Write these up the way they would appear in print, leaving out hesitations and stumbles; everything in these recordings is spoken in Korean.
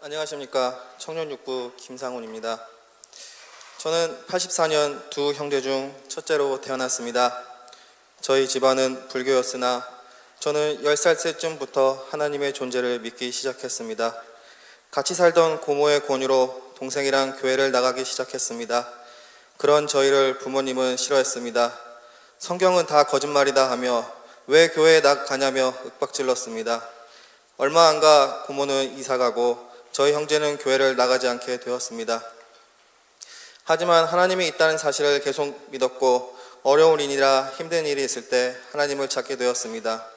안녕하십니까. 청년육부 김상훈입니다. 저는 84년 두 형제 중 첫째로 태어났습니다. 저희 집안은 불교였으나 저는 10살 때쯤부터 하나님의 존재를 믿기 시작했습니다. 같이 살던 고모의 권유로 동생이랑 교회를 나가기 시작했습니다. 그런 저희를 부모님은 싫어했습니다. 성경은 다 거짓말이다 하며 왜 교회에 가냐며 윽박질렀습니다. 얼마 안 가 고모는 이사가고 저희 형제는 교회를 나가지 않게 되었습니다. 하지만 하나님이 있다는 사실을 계속 믿었고 어려운 일이라 힘든 일이 있을 때 하나님을 찾게 되었습니다.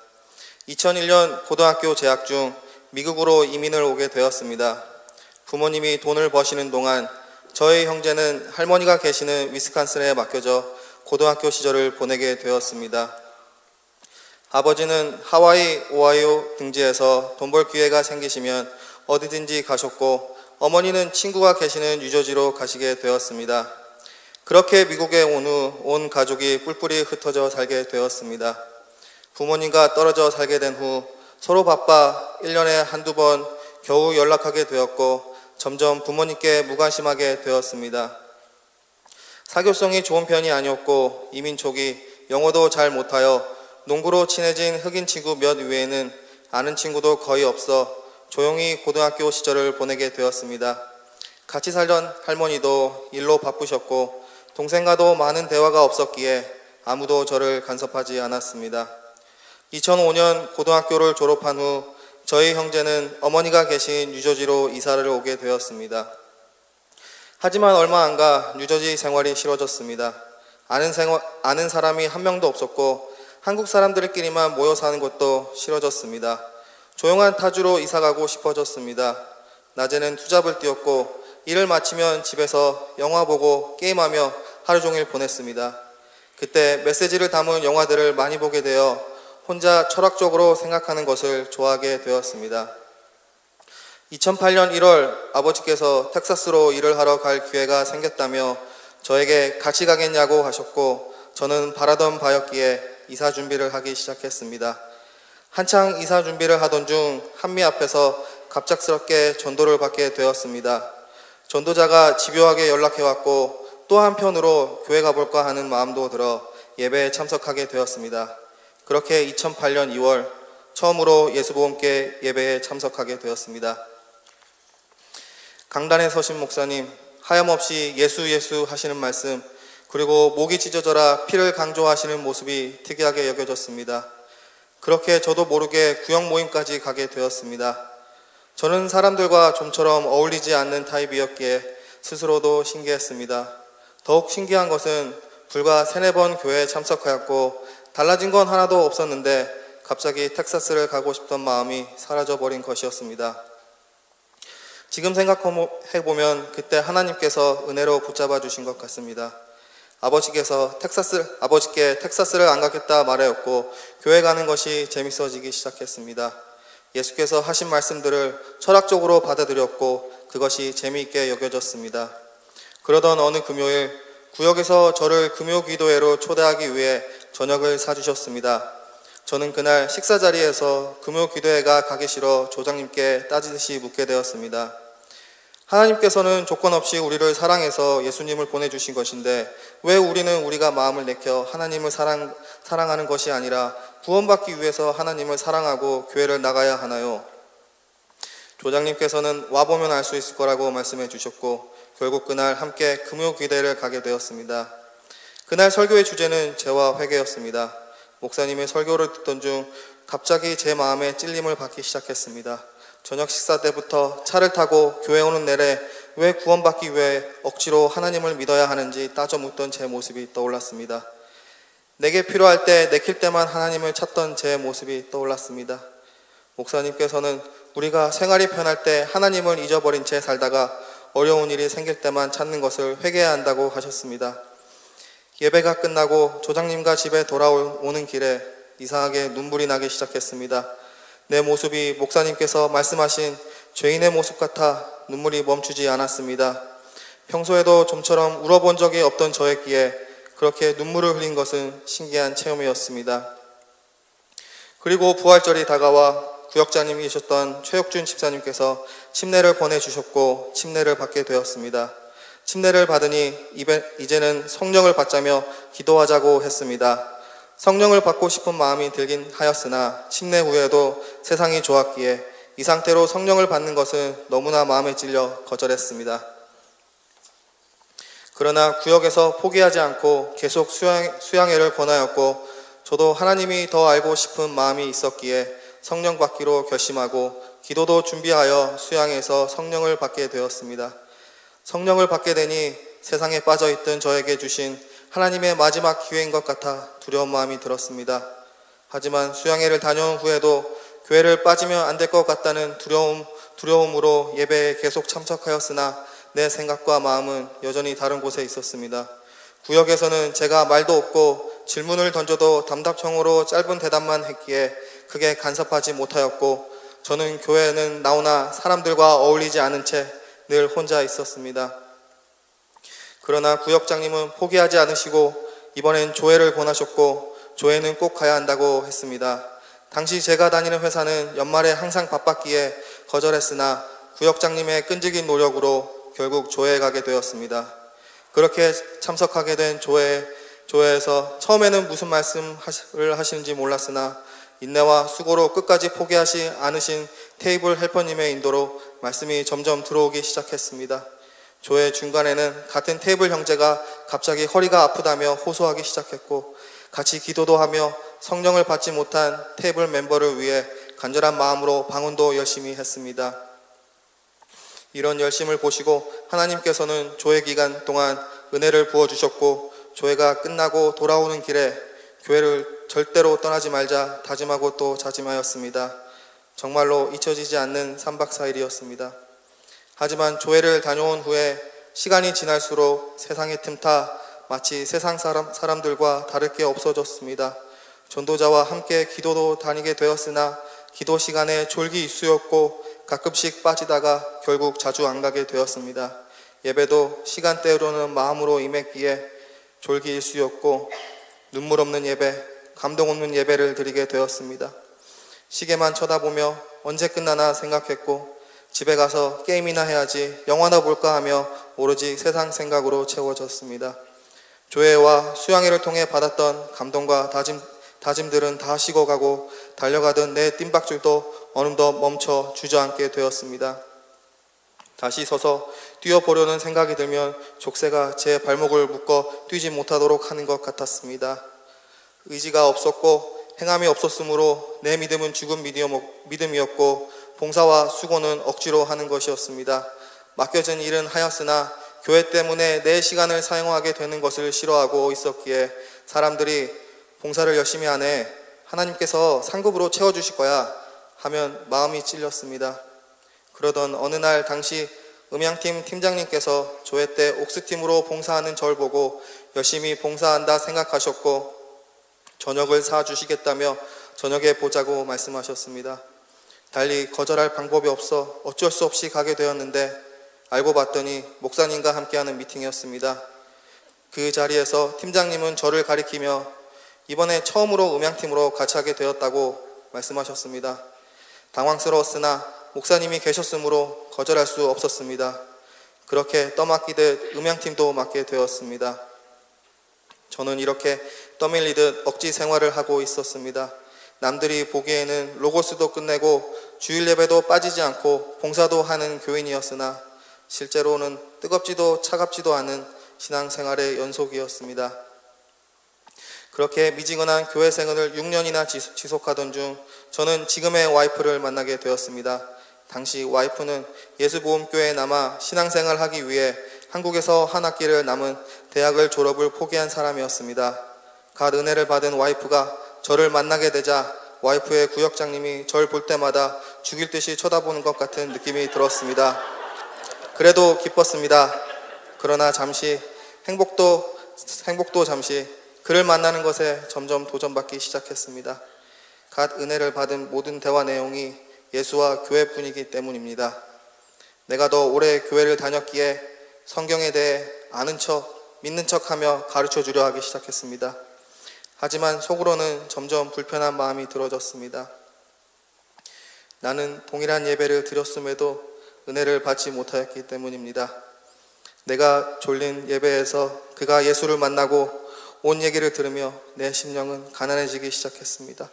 2001년 고등학교 재학 중 미국으로 이민을 오게 되었습니다. 부모님이 돈을 버시는 동안 저희 형제는 할머니가 계시는 위스콘신에 맡겨져 고등학교 시절을 보내게 되었습니다. 아버지는 하와이, 오하이오 등지에서 돈 벌 기회가 생기시면 어디든지 가셨고 어머니는 친구가 계시는 뉴저지로 가시게 되었습니다. 그렇게 미국에 온 후 온 가족이 뿔뿔이 흩어져 살게 되었습니다. 부모님과 떨어져 살게 된 후 서로 바빠 1년에 한두 번 겨우 연락하게 되었고 점점 부모님께 무관심하게 되었습니다. 사교성이 좋은 편이 아니었고 이민 초기 영어도 잘 못하여 농구로 친해진 흑인 친구 몇 외에는 아는 친구도 거의 없어 조용히 고등학교 시절을 보내게 되었습니다. 같이 살던 할머니도 일로 바쁘셨고 동생과도 많은 대화가 없었기에 아무도 저를 간섭하지 않았습니다. 2005년 고등학교를 졸업한 후 저희 형제는 어머니가 계신 뉴저지로 이사를 오게 되었습니다. 하지만 얼마 안 가 뉴저지 생활이 싫어졌습니다. 아는 사람이 한 명도 없었고 한국 사람들끼리만 모여 사는 것도 싫어졌습니다. 조용한 타주로 이사가고 싶어졌습니다. 낮에는 투잡을 뛰었고 일을 마치면 집에서 영화 보고 게임하며 하루 종일 보냈습니다. 그때 메시지를 담은 영화들을 많이 보게 되어 혼자 철학적으로 생각하는 것을 좋아하게 되었습니다. 2008년 1월 아버지께서 텍사스로 일을 하러 갈 기회가 생겼다며 저에게 같이 가겠냐고 하셨고 저는 바라던 바였기에 이사 준비를 하기 시작했습니다. 한창 이사 준비를 하던 중 한미 앞에서 갑작스럽게 전도를 받게 되었습니다. 전도자가 집요하게 연락해왔고 또 한편으로 교회 가볼까 하는 마음도 들어 예배에 참석하게 되었습니다. 그렇게 2008년 2월 처음으로 예수보험께 예배에 참석하게 되었습니다. 강단에 서신 목사님, 하염없이 예수 예수 하시는 말씀, 그리고 목이 찢어져라 피를 강조하시는 모습이 특이하게 여겨졌습니다. 그렇게 저도 모르게 구역 모임까지 가게 되었습니다. 저는 사람들과 좀처럼 어울리지 않는 타입이었기에 스스로도 신기했습니다. 더욱 신기한 것은 불과 3-4번 교회에 참석하였고 달라진 건 하나도 없었는데 갑자기 텍사스를 가고 싶던 마음이 사라져버린 것이었습니다. 지금 생각해보면 그때 하나님께서 은혜로 붙잡아 주신 것 같습니다. 아버지께 텍사스를 안 가겠다 말하였고 교회 가는 것이 재밌어지기 시작했습니다. 예수께서 하신 말씀들을 철학적으로 받아들였고 그것이 재미있게 여겨졌습니다. 그러던 어느 금요일 구역에서 저를 금요기도회로 초대하기 위해 저녁을 사주셨습니다. 저는 그날 식사 자리에서 금요기도회가 가기 싫어 조장님께 따지듯이 묻게 되었습니다. 하나님께서는 조건 없이 우리를 사랑해서 예수님을 보내주신 것인데 왜 우리는 우리가 마음을 내켜 하나님을 사랑하는 것이 아니라 구원받기 위해서 하나님을 사랑하고 교회를 나가야 하나요? 조장님께서는 와보면 알 수 있을 거라고 말씀해 주셨고 결국 그날 함께 금요기도회를 가게 되었습니다. 그날 설교의 주제는 죄와 회개였습니다. 목사님의 설교를 듣던 중 갑자기 제 마음에 찔림을 받기 시작했습니다. 저녁 식사 때부터 차를 타고 교회 오는 내내 왜 구원받기 위해 억지로 하나님을 믿어야 하는지 따져 묻던 제 모습이 떠올랐습니다. 내게 필요할 때 내킬 때만 하나님을 찾던 제 모습이 떠올랐습니다. 목사님께서는 우리가 생활이 편할 때 하나님을 잊어버린 채 살다가 어려운 일이 생길 때만 찾는 것을 회개해야 한다고 하셨습니다. 예배가 끝나고 조장님과 집에 돌아오는 길에 이상하게 눈물이 나기 시작했습니다. 내 모습이 목사님께서 말씀하신 죄인의 모습 같아 눈물이 멈추지 않았습니다. 평소에도 좀처럼 울어본 적이 없던 저였기에 그렇게 눈물을 흘린 것은 신기한 체험이었습니다. 그리고 부활절이 다가와 구역장님이셨던 최혁준 집사님께서 침례를 보내주셨고 침례를 받게 되었습니다. 침례를 받으니 이제는 성령을 받자며 기도하자고 했습니다. 성령을 받고 싶은 마음이 들긴 하였으나 침례 후에도 세상이 좋았기에 이 상태로 성령을 받는 것은 너무나 마음에 찔려 거절했습니다. 그러나 구역에서 포기하지 않고 계속 수양회를 권하였고 저도 하나님이 더 알고 싶은 마음이 있었기에 성령 받기로 결심하고 기도도 준비하여 수양회에서 성령을 받게 되었습니다. 성령을 받게 되니 세상에 빠져있던 저에게 주신 하나님의 마지막 기회인 것 같아 두려운 마음이 들었습니다. 하지만 수양회를 다녀온 후에도 교회를 빠지면 안 될 것 같다는 두려움으로 예배에 계속 참석하였으나 내 생각과 마음은 여전히 다른 곳에 있었습니다. 구역에서는 제가 말도 없고 질문을 던져도 담답형으로 짧은 대답만 했기에 크게 간섭하지 못하였고 저는 교회에는 나오나 사람들과 어울리지 않은 채 늘 혼자 있었습니다. 그러나 구역장님은 포기하지 않으시고 이번엔 조회를 권하셨고 조회는 꼭 가야 한다고 했습니다. 당시 제가 다니는 회사는 연말에 항상 바빴기에 거절했으나 구역장님의 끈질긴 노력으로 결국 조회에 가게 되었습니다. 그렇게 참석하게 된 조회에서 처음에는 무슨 말씀을 하시는지 몰랐으나 인내와 수고로 끝까지 포기하지 않으신 테이블 헬퍼님의 인도로 말씀이 점점 들어오기 시작했습니다. 조회 중간에는 같은 테이블 형제가 갑자기 허리가 아프다며 호소하기 시작했고 같이 기도도 하며 성령을 받지 못한 테이블 멤버를 위해 간절한 마음으로 방언도 열심히 했습니다. 이런 열심을 보시고 하나님께서는 조회 기간 동안 은혜를 부어주셨고 조회가 끝나고 돌아오는 길에 교회를 절대로 떠나지 말자 다짐하고 또 다짐하였습니다. 정말로 잊혀지지 않는 3박 4일이었습니다. 하지만 조회를 다녀온 후에 시간이 지날수록 세상의 틈타 마치 세상 사람들과 다를 게 없어졌습니다. 전도자와 함께 기도도 다니게 되었으나 기도 시간에 졸기 일쑤였고 가끔씩 빠지다가 결국 자주 안 가게 되었습니다. 예배도 시간대로는 마음으로 임했기에 졸기 일쑤였고 눈물 없는 예배, 감동 없는 예배를 드리게 되었습니다. 시계만 쳐다보며 언제 끝나나 생각했고 집에 가서 게임이나 해야지 영화나 볼까 하며 오로지 세상 생각으로 채워졌습니다. 조회와 수양회를 통해 받았던 감동과 다짐들은 다 식어가고 달려가던 내 뜀박질도 어느덧 멈춰 주저앉게 되었습니다. 다시 서서 뛰어보려는 생각이 들면 족쇄가 제 발목을 묶어 뛰지 못하도록 하는 것 같았습니다. 의지가 없었고 행함이 없었으므로 내 믿음은 죽은 믿음이었고 봉사와 수고는 억지로 하는 것이었습니다. 맡겨진 일은 하였으나 교회 때문에 내 시간을 사용하게 되는 것을 싫어하고 있었기에 사람들이 봉사를 열심히 하네, 하나님께서 상급으로 채워주실 거야 하면 마음이 찔렸습니다. 그러던 어느 날 당시 음향팀 팀장님께서 조회 때 옥스팀으로 봉사하는 절 보고 열심히 봉사한다 생각하셨고 저녁을 사주시겠다며 저녁에 보자고 말씀하셨습니다. 달리 거절할 방법이 없어 어쩔 수 없이 가게 되었는데 알고 봤더니 목사님과 함께하는 미팅이었습니다. 그 자리에서 팀장님은 저를 가리키며 이번에 처음으로 음향팀으로 같이 하게 되었다고 말씀하셨습니다. 당황스러웠으나 목사님이 계셨으므로 거절할 수 없었습니다. 그렇게 떠맡기듯 음향팀도 맡게 되었습니다. 저는 이렇게 떠밀리듯 억지 생활을 하고 있었습니다. 남들이 보기에는 로고스도 끝내고 주일 예배도 빠지지 않고 봉사도 하는 교인이었으나 실제로는 뜨겁지도 차갑지도 않은 신앙생활의 연속이었습니다. 그렇게 미지근한 교회 생활을 6년이나 지속하던 중 저는 지금의 와이프를 만나게 되었습니다. 당시 와이프는 예수보험교회에 남아 신앙생활을 하기 위해 한국에서 한 학기를 남은 대학을 졸업을 포기한 사람이었습니다. 갓 은혜를 받은 와이프가 저를 만나게 되자 와이프의 구역장님이 절 볼 때마다 죽일 듯이 쳐다보는 것 같은 느낌이 들었습니다. 그래도 기뻤습니다. 그러나 잠시 행복도 잠시 그를 만나는 것에 점점 도전받기 시작했습니다. 갓 은혜를 받은 모든 대화 내용이 예수와 교회뿐이기 때문입니다. 내가 더 오래 교회를 다녔기에 성경에 대해 아는 척, 믿는 척하며 가르쳐주려 하기 시작했습니다. 하지만 속으로는 점점 불편한 마음이 들어졌습니다. 나는 동일한 예배를 드렸음에도 은혜를 받지 못하였기 때문입니다. 내가 졸린 예배에서 그가 예수를 만나고 온 얘기를 들으며 내 심령은 가난해지기 시작했습니다.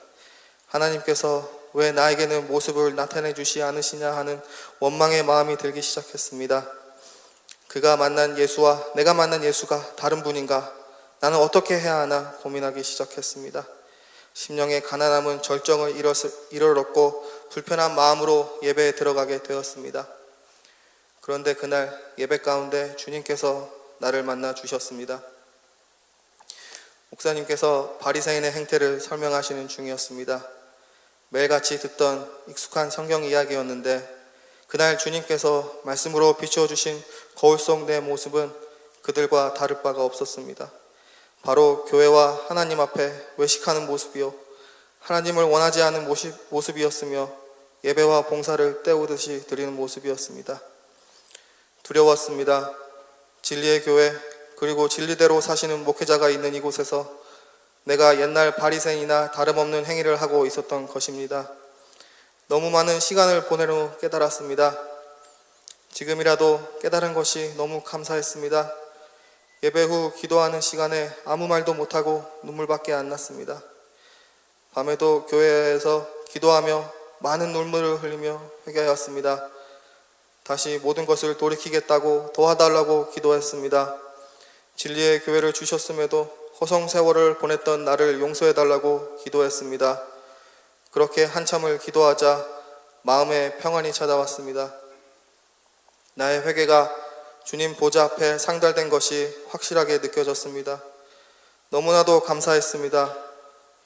하나님께서 왜 나에게는 모습을 나타내 주시 않으시냐 하는 원망의 마음이 들기 시작했습니다. 그가 만난 예수와 내가 만난 예수가 다른 분인가? 나는 어떻게 해야 하나 고민하기 시작했습니다. 심령의 가난함은 절정을 이르렀고 불편한 마음으로 예배에 들어가게 되었습니다. 그런데 그날 예배 가운데 주님께서 나를 만나 주셨습니다. 목사님께서 바리새인의 행태를 설명하시는 중이었습니다. 매일같이 듣던 익숙한 성경 이야기였는데 그날 주님께서 말씀으로 비추어주신 거울 속 내 모습은 그들과 다를 바가 없었습니다. 바로 교회와 하나님 앞에 외식하는 모습이요, 하나님을 원하지 않은 모습이었으며 예배와 봉사를 때우듯이 드리는 모습이었습니다. 두려웠습니다. 진리의 교회 그리고 진리대로 사시는 목회자가 있는 이곳에서 내가 옛날 바리새인이나 다름없는 행위를 하고 있었던 것입니다. 너무 많은 시간을 보낸 후 깨달았습니다. 지금이라도 깨달은 것이 너무 감사했습니다. 예배 후 기도하는 시간에 아무 말도 못하고 눈물밖에 안 났습니다. 밤에도 교회에서 기도하며 많은 눈물을 흘리며 회개하였습니다. 다시 모든 것을 돌이키겠다고 도와달라고 기도했습니다. 진리의 교회를 주셨음에도 허송 세월을 보냈던 나를 용서해달라고 기도했습니다. 그렇게 한참을 기도하자 마음에 평안이 찾아왔습니다. 나의 회개가 주님 보좌 앞에 상달된 것이 확실하게 느껴졌습니다. 너무나도 감사했습니다.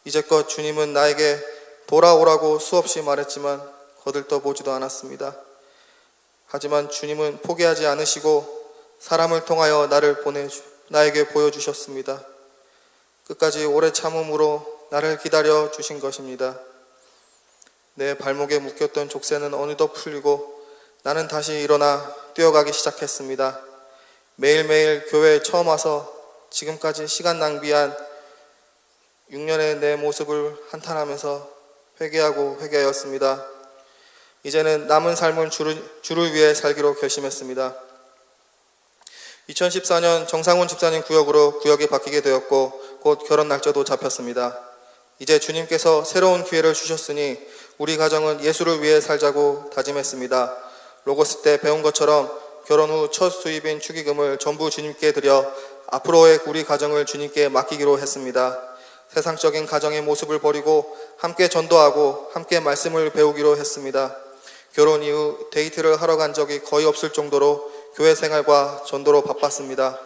이제껏 주님은 나에게 돌아오라고 수없이 말했지만 거들떠보지도 않았습니다. 하지만 주님은 포기하지 않으시고 사람을 통하여 나에게 보여주셨습니다. 끝까지 오래 참음으로 나를 기다려 주신 것입니다. 내 발목에 묶였던 족쇄는 어느덧 풀리고 나는 다시 일어나 뛰어가기 시작했습니다. 매일매일 교회에 처음 와서 지금까지 시간 낭비한 6년의 내 모습을 한탄하면서 회개하였습니다. 이제는 남은 삶은 주를 위해 살기로 결심했습니다. 2014년 정상훈 집사님 구역으로 구역이 바뀌게 되었고 곧 결혼 날짜도 잡혔습니다. 이제 주님께서 새로운 기회를 주셨으니 우리 가정은 예수를 위해 살자고 다짐했습니다. 로고스 때 배운 것처럼 결혼 후 첫 수입인 축의금을 전부 주님께 드려 앞으로의 우리 가정을 주님께 맡기기로 했습니다. 세상적인 가정의 모습을 버리고 함께 전도하고 함께 말씀을 배우기로 했습니다. 결혼 이후 데이트를 하러 간 적이 거의 없을 정도로 교회 생활과 전도로 바빴습니다.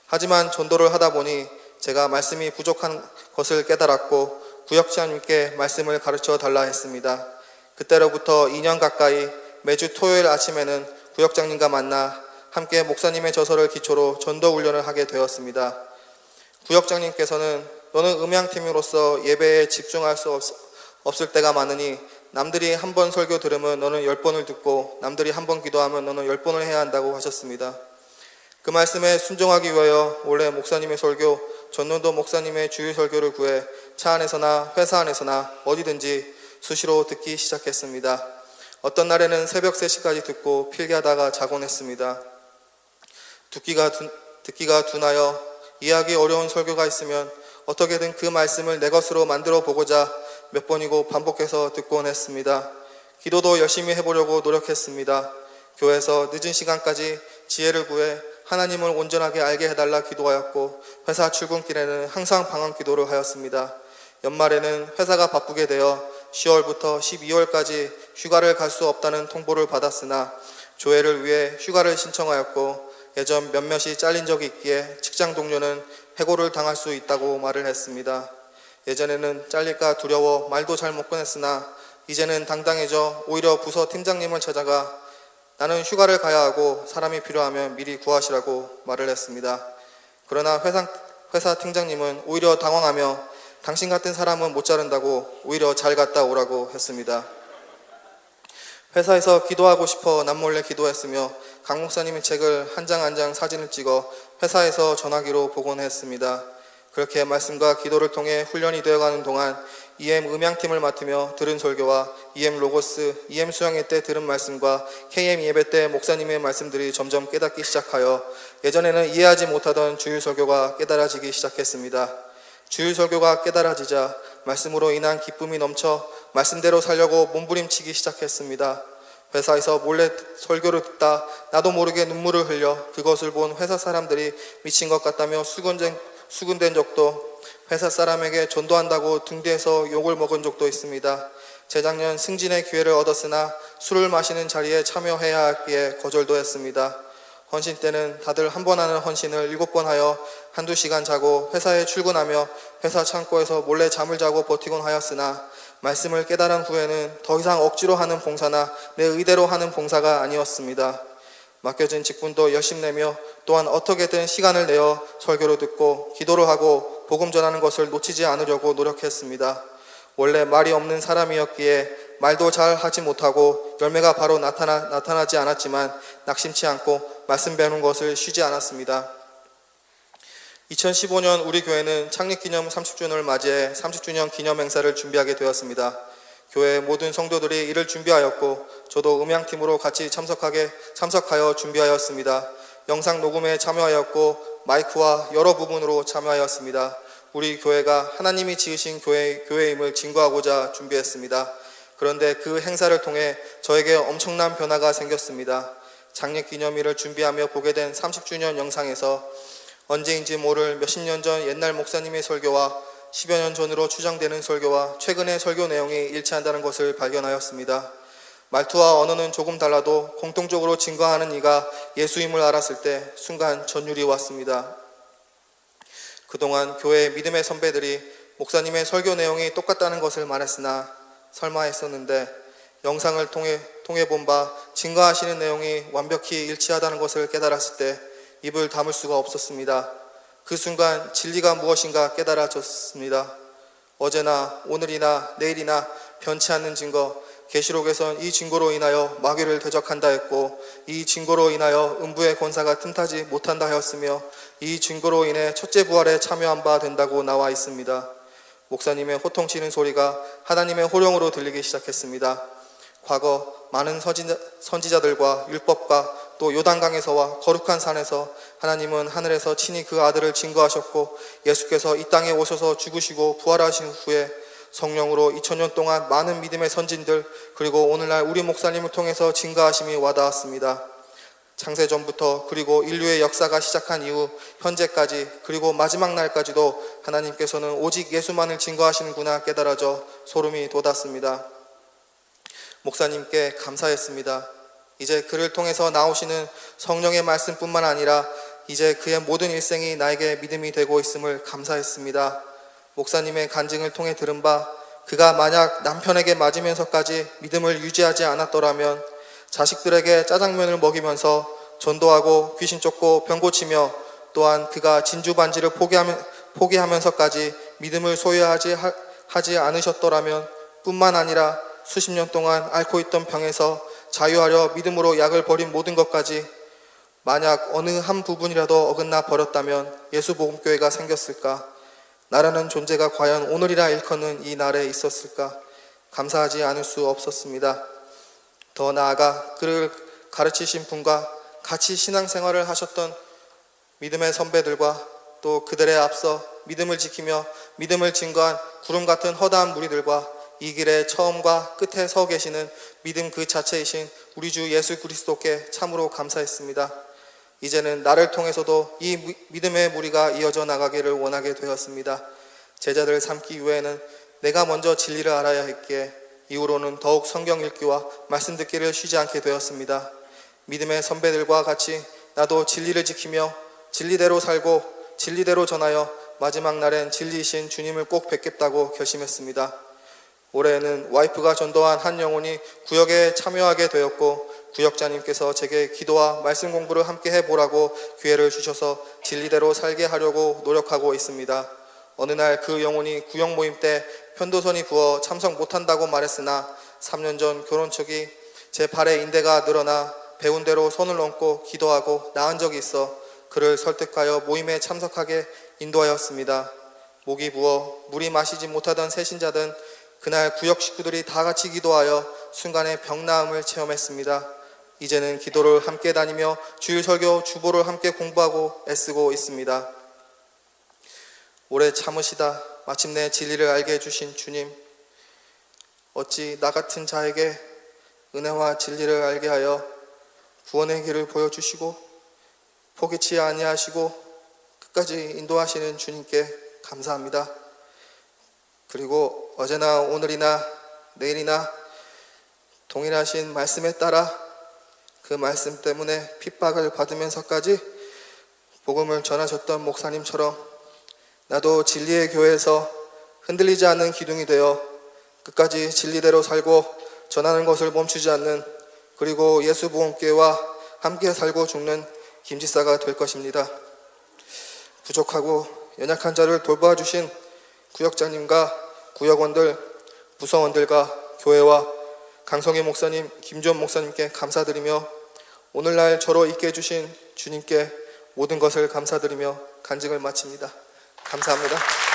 하지만 전도를 하다 보니 제가 말씀이 부족한 것을 깨달았고 구역장님께 말씀을 가르쳐 달라 했습니다. 그때로부터 2년 가까이 매주 토요일 아침에는 구역장님과 만나 함께 목사님의 저서를 기초로 전도 훈련을 하게 되었습니다. 구역장님께서는 너는 음향팀으로서 예배에 집중할 수 없을 때가 많으니 남들이 한 번 설교 들으면 너는 10번을 듣고 남들이 한 번 기도하면 너는 10번을 해야 한다고 하셨습니다. 그 말씀에 순종하기 위하여 원래 목사님의 설교, 전년도 목사님의 주일 설교를 구해 차 안에서나 회사 안에서나 어디든지 수시로 듣기 시작했습니다. 어떤 날에는 새벽 3시까지 듣고 필기하다가 자곤 했습니다. 듣기가 둔하여 이해하기 어려운 설교가 있으면 어떻게든 그 말씀을 내 것으로 만들어 보고자 몇 번이고 반복해서 듣곤 했습니다. 기도도 열심히 해보려고 노력했습니다. 교회에서 늦은 시간까지 지혜를 구해 하나님을 온전하게 알게 해달라 기도하였고 회사 출근길에는 항상 방언 기도를 하였습니다. 연말에는 회사가 바쁘게 되어 10월부터 12월까지 휴가를 갈 수 없다는 통보를 받았으나 조회를 위해 휴가를 신청하였고 예전 몇몇이 잘린 적이 있기에 직장 동료는 해고를 당할 수 있다고 말을 했습니다. 예전에는 잘릴까 두려워 말도 잘 못 꺼냈으나 이제는 당당해져 오히려 부서 팀장님을 찾아가 나는 휴가를 가야 하고 사람이 필요하면 미리 구하시라고 말을 했습니다. 그러나 회사 팀장님은 오히려 당황하며 당신 같은 사람은 못 자른다고 오히려 잘 갔다 오라고 했습니다. 회사에서 기도하고 싶어 남몰래 기도했으며 강 목사님의 책을 한 장 한 장 사진을 찍어 회사에서 전화기로 보곤 했습니다. 그렇게 말씀과 기도를 통해 훈련이 되어가는 동안 EM 음향팀을 맡으며 들은 설교와 EM 로고스, EM 수양회 때 들은 말씀과 KM 예배 때 목사님의 말씀들이 점점 깨닫기 시작하여 예전에는 이해하지 못하던 주일 설교가 깨달아지기 시작했습니다. 주일 설교가 깨달아지자 말씀으로 인한 기쁨이 넘쳐 말씀대로 살려고 몸부림치기 시작했습니다. 회사에서 몰래 설교를 듣다 나도 모르게 눈물을 흘려 그것을 본 회사 사람들이 미친 것 같다며 수군된 적도, 회사 사람에게 전도한다고 등 뒤에서 욕을 먹은 적도 있습니다. 재작년 승진의 기회를 얻었으나 술을 마시는 자리에 참여해야 하기에 거절도 했습니다. 헌신 때는 다들 한 번 하는 헌신을 7번 하여 한두 시간 자고 회사에 출근하며 회사 창고에서 몰래 잠을 자고 버티곤 하였으나 말씀을 깨달은 후에는 더 이상 억지로 하는 봉사나 내 의대로 하는 봉사가 아니었습니다. 맡겨진 직분도 열심히 내며 또한 어떻게든 시간을 내어 설교를 듣고 기도를 하고 복음 전하는 것을 놓치지 않으려고 노력했습니다. 원래 말이 없는 사람이었기에 말도 잘 하지 못하고 열매가 바로 나타나지 않았지만 낙심치 않고 말씀 배우는 것을 쉬지 않았습니다. 2015년 우리 교회는 창립기념 30주년을 맞이해 30주년 기념 행사를 준비하게 되었습니다. 교회 모든 성도들이 이를 준비하였고 저도 음향팀으로 같이 참석하여 준비하였습니다. 영상 녹음에 참여하였고 마이크와 여러 부분으로 참여하였습니다. 우리 교회가 하나님이 지으신 교회임을 증거하고자 준비했습니다. 그런데 그 행사를 통해 저에게 엄청난 변화가 생겼습니다. 창립기념일을 준비하며 보게 된 30주년 영상에서 언제인지 모를 몇십 년 전 옛날 목사님의 설교와 10여 년 전으로 추정되는 설교와 최근의 설교 내용이 일치한다는 것을 발견하였습니다. 말투와 언어는 조금 달라도 공통적으로 증거하는 이가 예수임을 알았을 때 순간 전율이 왔습니다. 그동안 교회의 믿음의 선배들이 목사님의 설교 내용이 똑같다는 것을 말했으나 설마 했었는데 영상을 통해 본 바 증거하시는 내용이 완벽히 일치하다는 것을 깨달았을 때 입을 다물 수가 없었습니다. 그 순간 진리가 무엇인가 깨달아졌습니다. 어제나 오늘이나 내일이나 변치 않는 증거, 계시록에선 이 증거로 인하여 마귀를 대적한다 했고 이 증거로 인하여 음부의 권사가 틈타지 못한다 하였으며 이 증거로 인해 첫째 부활에 참여한 바 된다고 나와 있습니다. 목사님의 호통치는 소리가 하나님의 호령으로 들리기 시작했습니다. 과거 많은 선지자들과 율법과 또 요단강에서와 거룩한 산에서 하나님은 하늘에서 친히 그 아들을 증거하셨고 예수께서 이 땅에 오셔서 죽으시고 부활하신 후에 성령으로 2000년 동안 많은 믿음의 선진들 그리고 오늘날 우리 목사님을 통해서 증거하심이 와닿았습니다. 창세전부터 그리고 인류의 역사가 시작한 이후 현재까지 그리고 마지막 날까지도 하나님께서는 오직 예수만을 증거하시는구나 깨달아져 소름이 돋았습니다. 목사님께 감사했습니다. 이제 그를 통해서 나오시는 성령의 말씀뿐만 아니라 이제 그의 모든 일생이 나에게 믿음이 되고 있음을 감사했습니다. 목사님의 간증을 통해 들은 바 그가 만약 남편에게 맞으면서까지 믿음을 유지하지 않았더라면 자식들에게 짜장면을 먹이면서 전도하고 귀신 쫓고 병 고치며 또한 그가 진주 반지를 포기하면서까지 믿음을 소유하지 않으셨더라면 뿐만 아니라 수십 년 동안 앓고 있던 병에서 자유하려 믿음으로 약을 버린 모든 것까지 만약 어느 한 부분이라도 어긋나 버렸다면 예수복음교회가 생겼을까? 나라는 존재가 과연 오늘이라 일컫는 이 날에 있었을까? 감사하지 않을 수 없었습니다. 더 나아가 그를 가르치신 분과 같이 신앙생활을 하셨던 믿음의 선배들과 또 그들에 앞서 믿음을 지키며 믿음을 증거한 구름 같은 허다한 무리들과 이 길의 처음과 끝에 서 계시는 믿음 그 자체이신 우리 주 예수 그리스도께 참으로 감사했습니다. 이제는 나를 통해서도 이 믿음의 무리가 이어져 나가기를 원하게 되었습니다. 제자들을 삼기 위해는 내가 먼저 진리를 알아야 했기에 이후로는 더욱 성경 읽기와 말씀 듣기를 쉬지 않게 되었습니다. 믿음의 선배들과 같이 나도 진리를 지키며 진리대로 살고 진리대로 전하여 마지막 날엔 진리이신 주님을 꼭 뵙겠다고 결심했습니다. 올해에는 와이프가 전도한 한 영혼이 구역에 참여하게 되었고 구역자님께서 제게 기도와 말씀 공부를 함께 해보라고 기회를 주셔서 진리대로 살게 하려고 노력하고 있습니다. 어느 날 그 영혼이 구역 모임 때 편도선이 부어 참석 못한다고 말했으나 3년 전 결혼 초기 제 발에 인대가 늘어나 배운 대로 손을 얹고 기도하고 나은 적이 있어 그를 설득하여 모임에 참석하게 인도하였습니다. 목이 부어 물이 마시지 못하던 새신자든 그날 구역 식구들이 다 같이 기도하여 순간의 병 나음을 체험했습니다. 이제는 기도를 함께 다니며 주일 설교 주보를 함께 공부하고 애쓰고 있습니다. 오래 참으시다 마침내 진리를 알게 해주신 주님, 어찌 나 같은 자에게 은혜와 진리를 알게 하여 구원의 길을 보여주시고 포기치 아니하시고 끝까지 인도하시는 주님께 감사합니다. 그리고 어제나 오늘이나 내일이나 동일하신 말씀에 따라 그 말씀 때문에 핍박을 받으면서까지 복음을 전하셨던 목사님처럼 나도 진리의 교회에서 흔들리지 않는 기둥이 되어 끝까지 진리대로 살고 전하는 것을 멈추지 않는, 그리고 예수복음교회와 함께 살고 죽는 김지사가 될 것입니다. 부족하고 연약한 자를 돌봐주신 구역장님과 구역원들, 부서원들과 교회와 강성희 목사님, 김주원 목사님께 감사드리며 오늘날 저로 있게 해주신 주님께 모든 것을 감사드리며 간증을 마칩니다. 감사합니다.